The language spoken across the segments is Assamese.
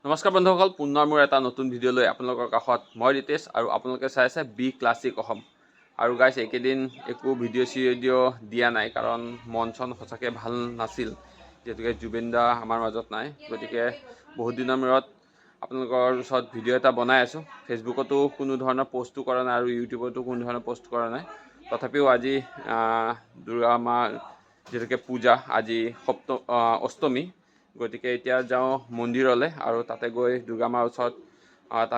নমস্কাৰ বন্ধুসকল, পুনৰ মোৰ এটা নতুন ভিডিঅ' লৈ আপোনালোকৰ কাষত মই ৰিতেশ আৰু আপোনালোকে চাই আছে বি ক্লাছিক অসম। আৰু গাইছ, এইকেইদিন একো ভিডিঅ' দিয়া নাই কাৰণ মন চন সঁচাকৈ ভাল নাছিল, যিহেতুকে জুবিন দা আমাৰ মাজত নাই। গতিকে বহুত দিনৰ মূৰত আপোনালোকৰ ওচৰত ভিডিঅ' এটা বনাই আছোঁ। ফেচবুকতো কোনো ধৰণৰ পষ্টো কৰা নাই আৰু ইউটিউবতো কোনো ধৰণৰ পষ্ট কৰা নাই। তথাপিও আজি দুৰ্গা মাৰ যিহেতুকে পূজা, আজি অষ্টমী, গতিকে এতিয়া যাওঁ মন্দিৰলৈ আৰু তাতে গৈ দুৰ্গা মাৰ ওচৰত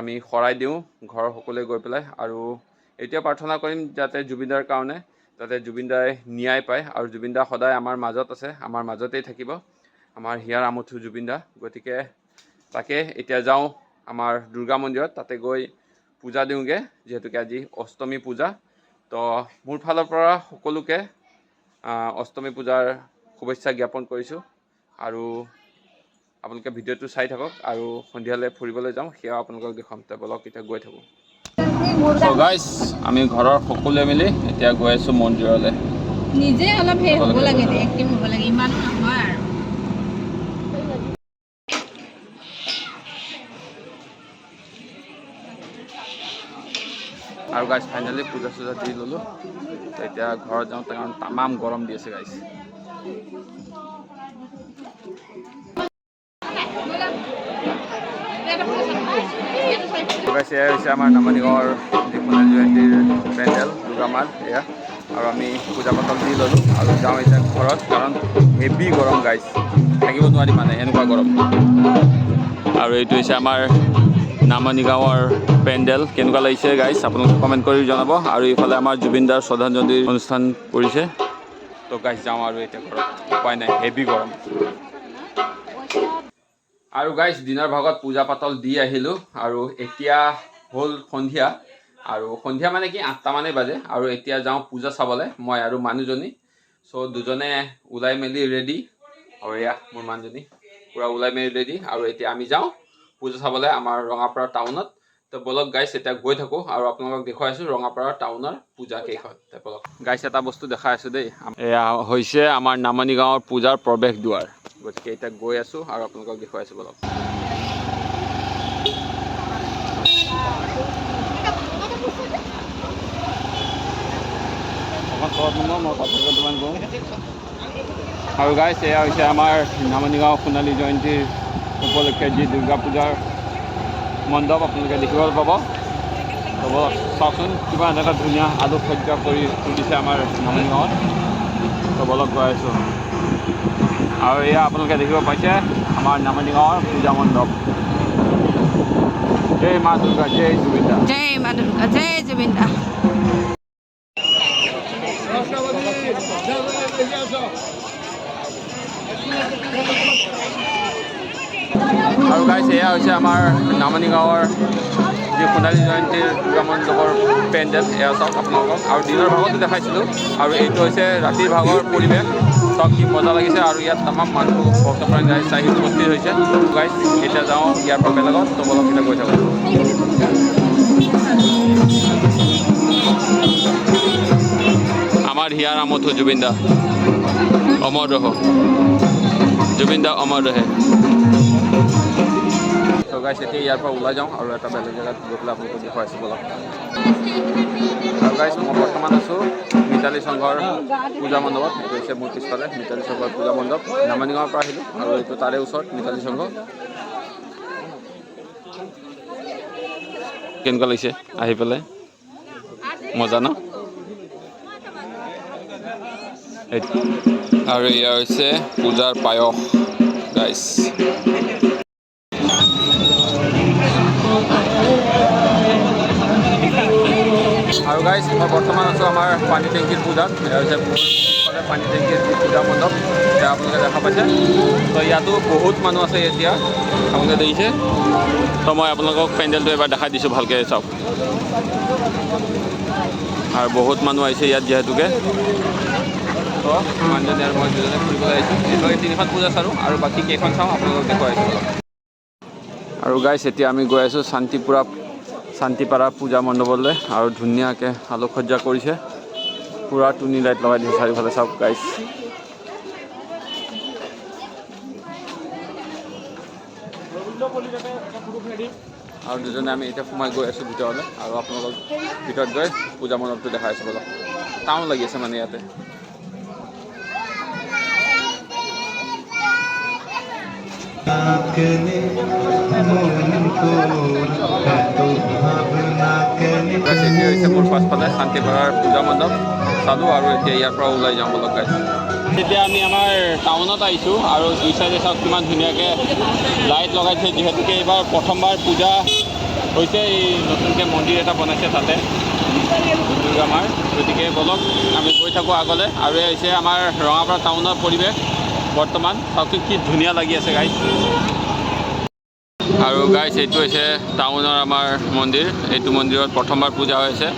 আমি শৰাই দিওঁ ঘৰৰ সকলোৱে গৈ পেলাই। আৰু এতিয়া প্ৰাৰ্থনা কৰিম যাতে জুবিনদাৰ কাৰণে যাতে জুবিনদাই ন্যায় পায় আৰু জুবিনদা সদায় আমাৰ মাজত আছে, আমাৰ মাজতেই থাকিব, আমাৰ হিয়াৰ আমঠু জুবিনদা। গতিকে তাকে এতিয়া যাওঁ আমাৰ দুৰ্গা মন্দিৰত, তাতে গৈ পূজা দিওঁগৈ, যিহেতুকে আজি অষ্টমী পূজা। তো মোৰ ফালৰ পৰা সকলোকে অষ্টমী পূজাৰ শুভেচ্ছা জ্ঞাপন কৰিছোঁ। আৰু আপোনালোকে ভিডিঅ'টো চাই থাকক আৰু সন্ধিয়ালৈ ফুৰিবলৈ যাওঁ, সেয়াও আপোনালোকক দেখুৱাম। তো বলক এতিয়া গৈ থাকোঁ। চ' গাইছ, আমি ঘৰৰ সকলোৱে মিলি এতিয়া গৈ আছোঁ মন্দিৰলৈ। নিজে অলপ হে হ'ব লাগে, এক্টিভ হ'ব লাগে, ইমানো নহয় আৰু গাইছ, ফাইনেলি পূজা চূজা দি ল'লোঁ। তো এতিয়া ঘৰত যাওঁ, কাৰণ তামাম গৰম দি আছে গাইছ। গাইছ, এয়া হৈছে আমাৰ নামনি গাঁৱৰ যি সোণালী জয়ন্তীৰ পেণ্ডেল দুৰ্গা মাৰ, এয়া। আৰু আমি পূজা পাতল দি ল'লোঁ আৰু যাওঁ এতিয়া ঘৰত, কাৰণ হেভি গৰম গাইছ, থাকিব নোৱাৰি মানে এনেকুৱা গৰম। আৰু এইটো হৈছে আমাৰ নামনি গাঁৱৰ পেণ্ডেল। কেনেকুৱা লাগিছে গাইছ, আপোনালোকে কমেণ্ট কৰি জনাব। আৰু এইফালে আমাৰ জুবিন দাৰ শ্ৰদ্ধাঞ্জলি অনুষ্ঠান কৰিছে। তো গাইছ, যাওঁ আৰু এতিয়া ঘৰত, উপায় নাই, হেভি গৰম। আৰু গাইছ, দিনৰ ভাগত পূজা পাতল দি আহিলোঁ আৰু এতিয়া হ'ল সন্ধিয়া। আৰু সন্ধিয়া মানে কি 8টা মানেই বাজে। আৰু এতিয়া যাওঁ পূজা চাবলৈ, মই আৰু মানুহজনী। চ' দুজনে ওলাই মেলি ৰেডি, আৰু এয়া মোৰ মানুহজনী পূৰা ওলাই মেলি ৰেডি। আৰু এতিয়া আমি যাওঁ পূজা চাবলৈ আমাৰ ৰঙাপাৰা টাউনত। তো বলক গাইছ, এতিয়া গৈ থাকোঁ আৰু আপোনালোকক দেখুৱাই আছোঁ ৰঙাপাৰা টাউনৰ পূজা কেইখন। বলক গাইছ, এটা বস্তু দেখাই আছোঁ দেই, এয়া হৈছে আমাৰ নামনি গাঁৱৰ পূজাৰ প্ৰৱেশ দুৱাৰ। গতিকে এতিয়া গৈ আছোঁ আৰু আপোনালোকক দেখুৱাই আছোঁ, বলক। আৰু গাইছ, এয়া হৈছে আমাৰ নামনি গাঁও সোণালী জয়ন্তীৰ উপলক্ষে যি দুৰ্গা পূজাৰ মণ্ডপ আপোনালোকে দেখিবলৈ পাব। তো বলক চাওকচোন, কিমান এটা ধুনীয়া আলোকসজ্জা কৰি তুলিছে আমাৰ নামনি গাঁৱত। তো বলক গৈ আছোঁ। আৰু এয়া আপোনালোকে দেখিব পাইছে আমাৰ নামনি গাঁৱৰ পূজা মণ্ডপ। জয় মা দুৰ্গা, জয় জুবিন দা। জয় মা দুৰ্গা, জয় জুবিন দা। আৰু গাইছ, এয়া হৈছে আমাৰ নামনি গাঁৱৰ যি সোণালী জয়ন্তীৰ দুৰ্গা মণ্ডপৰ পেণ্ডেল, এয়া চাওক আপোনালোকক। আৰু দিনৰ ভাগতো দেখাইছিলোঁ, আৰু এইটো হৈছে ৰাতিৰ ভাগৰ পৰিৱেশ। চাওক কি মজা লাগিছে। আৰু ইয়াত তামাম মানুহ ভক্তপ্ৰাণ গাইছ আহি উপস্থিত হৈছে। গাইছ, এতিয়া যাওঁ ইয়াৰ পৰা বেলেগত। তো বলক এতিয়া গৈ থাকোঁ। আমাৰ হিয়াৰ আমঠু জুবিন দা অমৰ ৰহ, জুবিন দা অমৰ ৰহে। তো গাইছ, এতিয়া ইয়াৰ পৰা ওলাই যাওঁ আৰু এটা বেলেগ জেগাত গৈ পেলাই আপোনালোকক দেখুৱাইছোঁ, বলক। আৰু গাইছ, মই বৰ্তমান আছোঁ মিতালী সংঘৰ পূজা মণ্ডপত। এইটো হৈছে মোৰ পিছফালে মিতালী সংঘৰ পূজা মণ্ডপ। নামনি গাঁৱৰ পৰা আহিলোঁ আৰু এইটো তাৰে ওচৰত মিতালী সংঘ। কেনেকুৱা লাগিছে আহি পেলাই? মজা ন? আৰু এয়া হৈছে পূজাৰ পায়স গাইছ। আৰু গাইছ, মই বৰ্তমান আছোঁ আমাৰ পানী টেংকিৰ পূজাত। এয়া হৈছে পানী টেংকিৰ যি পূজা মণ্ডপ, সেয়া আপোনালোকে দেখা পাইছে। তো ইয়াতো বহুত মানুহ আছে এতিয়া, আপোনালোকে দেখিছে। তো মই আপোনালোকক পেণ্ডেলটো এবাৰ দেখাই দিছোঁ, ভালকৈ চাওক। আৰু বহুত মানুহ আহিছে ইয়াত যিহেতুকে। তো মানুহজনী আৰু মই দুজনে ফুৰিবলৈ আহিছোঁ। একেলগে 3খন পূজা চালোঁ আৰু বাকী কেইখন চাওঁ আপোনালোকক দেখুৱাই আছোঁ, বলক। আৰু গাইছ, এতিয়া আমি গৈ আছোঁ শান্তিপাৰা পূজা মণ্ডপলৈ। আৰু ধুনীয়াকৈ আলোকসজ্জা কৰিছে, পূৰা টুনি লাইট লগাই দিছে চাৰিওফালে, চাওক গাইছ। আৰু দুজনে আমি এতিয়া সোমাই গৈ আছোঁ ভিতৰলৈ আৰু আপোনালোকক ভিতৰত গৈ পূজা মণ্ডপটো দেখাই আছোঁ বলক টাউন লাগি আছে মানে ইয়াতে এতিয়া হৈছে মোৰ পাছফালে শান্তিপাৰাৰ পূজা মণ্ডপ চালোঁ আৰু এতিয়া ইয়াৰ পৰা ওলাই যাওঁ বলক গাইছ এতিয়া আমি আমাৰ টাউনত আহিছোঁ আৰু দুই চাইডে চাওক কিমান ধুনীয়াকৈ লাইট লগাইছে যিহেতুকে এইবাৰ প্ৰথমবাৰ পূজা হৈছে এই নতুনকৈ মন্দিৰ এটা বনাইছে তাতে দুৰ্গা মাৰ গতিকে বলক আমি গৈ থাকোঁ আগলৈ আৰু এই হৈছে আমাৰ ৰঙাপাৰা টাউনৰ পৰিৱেশ বৰ্তমান চাওকচোন কি ধুনীয়া লাগি আছে গাইছ আৰু গাইছ এইটো হৈছে টাউনৰ আমাৰ মন্দিৰ এইটো মন্দিৰত প্ৰথমবাৰ পূজা হৈছে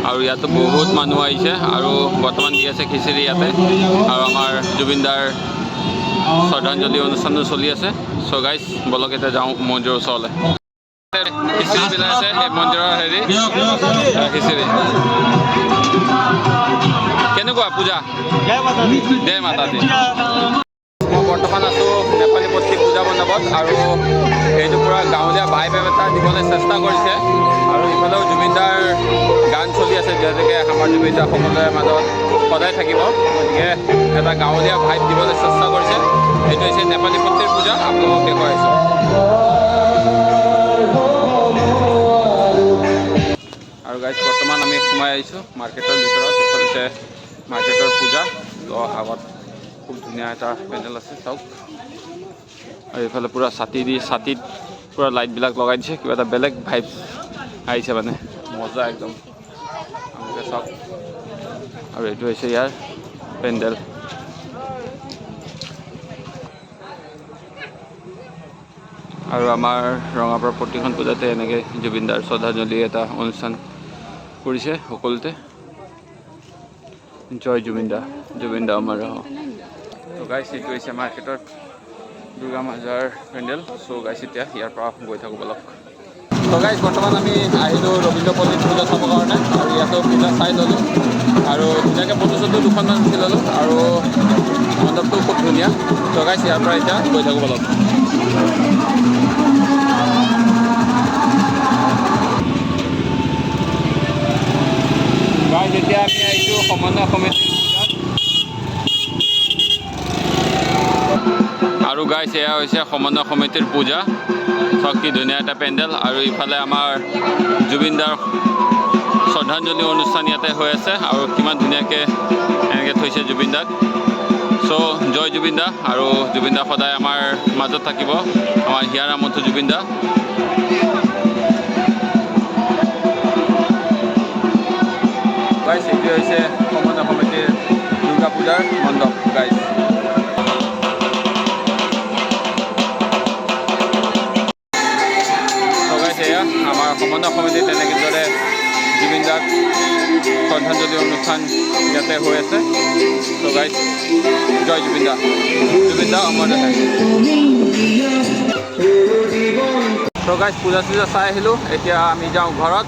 আৰু ইয়াতো বহুত মানুহ আহিছে আৰু বৰ্তমান দি আছে খিচিৰি ইয়াতে আৰু আমাৰ জুবিনদাৰ শ্ৰদ্ধাঞ্জলি অনুষ্ঠানটো চলি আছে চ' গাইছ বলক এতিয়া যাওঁ মন্দিৰৰ ওচৰলৈ খিচিৰি বিলাই আছে এই মন্দিৰৰ হেৰি খিচিৰি কেনেকুৱা পূজা জয় মাতা দি মই বৰ্তমান আছোঁ নেপালী পত্ৰী পূজা মণ্ডপত আৰু এইটো পূৰা গাঁৱলীয়া ভাইব এটা দিবলৈ চেষ্টা কৰিছে আৰু ইফালেও জুবিনদাৰ গান চলি আছে যিহেতুকে আমাৰ জুবিনদাৰ সকলোৰে মাজত সদায় থাকিব গতিকে এটা গাঁৱলীয়া ভাইব দিবলৈ চেষ্টা কৰিছে এইটো হৈছে নেপালী পত্ৰীৰ পূজা আপোনালোকক দেখুৱাইছোঁ আৰু গাইজ বৰ্তমান আমি সোমাই আহিছোঁ মাৰ্কেটৰ ভিতৰত এইফালে হৈছে মাৰ্কেটৰ পূজা তো আগত খুব ধুনীয়া এটা পেণ্ডেল আছে চাওক আৰু এইফালে পূৰা ছাতিত পূৰা লাইটবিলাক লগাই দিছে কিবা এটা বেলেগ ভাইবছ আহিছে মানে মজা একদম আপোনালোকে চাওক আৰু এইটো হৈছে ইয়াৰ পেণ্ডেল আৰু আমাৰ ৰঙাপাৰা প্ৰতিখন পূজাতে এনেকৈ জুবিনদাৰ শ্ৰদ্ধাঞ্জলি এটা অনুষ্ঠান কৰিছে সকলোতে জয় জুবিনদা জুবিনদা আমাৰ তো গাইছ এইটো হৈছে মাৰ্কেটত দুৰ্গা মাজাৰ পেণ্ডেল চ' গাইছ এতিয়া ইয়াৰ পৰা গৈ থাকোঁ বলক তো গাইছ বৰ্তমান আমি আহিলোঁ ৰবীন্দ্ৰপল্লীত পূজা চাবৰ কাৰণে আৰু ইয়াতো পূজা চাই ল'লোঁ আৰু ধুনীয়াকৈ ফটো চটো দুখনমান উঠি ল'লোঁ আৰু মণ্ডপটো খুব ধুনীয়া তো গাইছ ইয়াৰ পৰা এতিয়া গৈ থাকোঁ বলক গাইছ এতিয়া আমি আহিছোঁ সমন্বয় সমিতিৰ পূজাত আৰু গাইছ এয়া হৈছে সমন্বয় সমিতিৰ পূজা চাওক কি ধুনীয়া এটা পেণ্ডেল আৰু ইফালে আমাৰ জুবিনদাৰ শ্ৰদ্ধাঞ্জলি অনুষ্ঠান ইয়াতে হৈ আছে আৰু কিমান ধুনীয়াকৈ এনেকৈ থৈছে জুবিনদাক চ' জয় জুবিনদা আৰু জুবিনদা সদায় আমাৰ মাজত থাকিব আমাৰ হিয়াৰ আমঠু জুবিনদা গাইছ এইটো হৈছে সমন্বয় সমিতিৰ দুৰ্গা পূজাৰ মণ্ডপ গাইছ এয়া আমাৰ সমন্বয় সমিতি তেনেদৰে জুবিনদাক শ্ৰদ্ধাঞ্জলি অনুষ্ঠান ইয়াতে হৈ আছে তো গাইছ জয় জুবিনদা জুবিনদা অমৰ তো গাইছ পূজা চূজা চাই আহিলোঁ এতিয়া আমি যাওঁ ঘৰত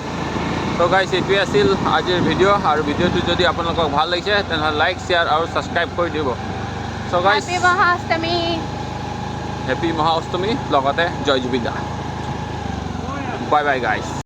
তো গাইছ এইটোৱে আছিল আজিৰ ভিডিঅ' আৰু ভিডিঅ'টো যদি আপোনালোকক ভাল লাগিছে তেনেহ'লে লাইক শ্বেয়াৰ আৰু ছাবস্ক্ৰাইব কৰি দিব তো গাইছ হেপী মহাষ্টমী লগতে জয় জুবিনদা বাই বাই গাইছ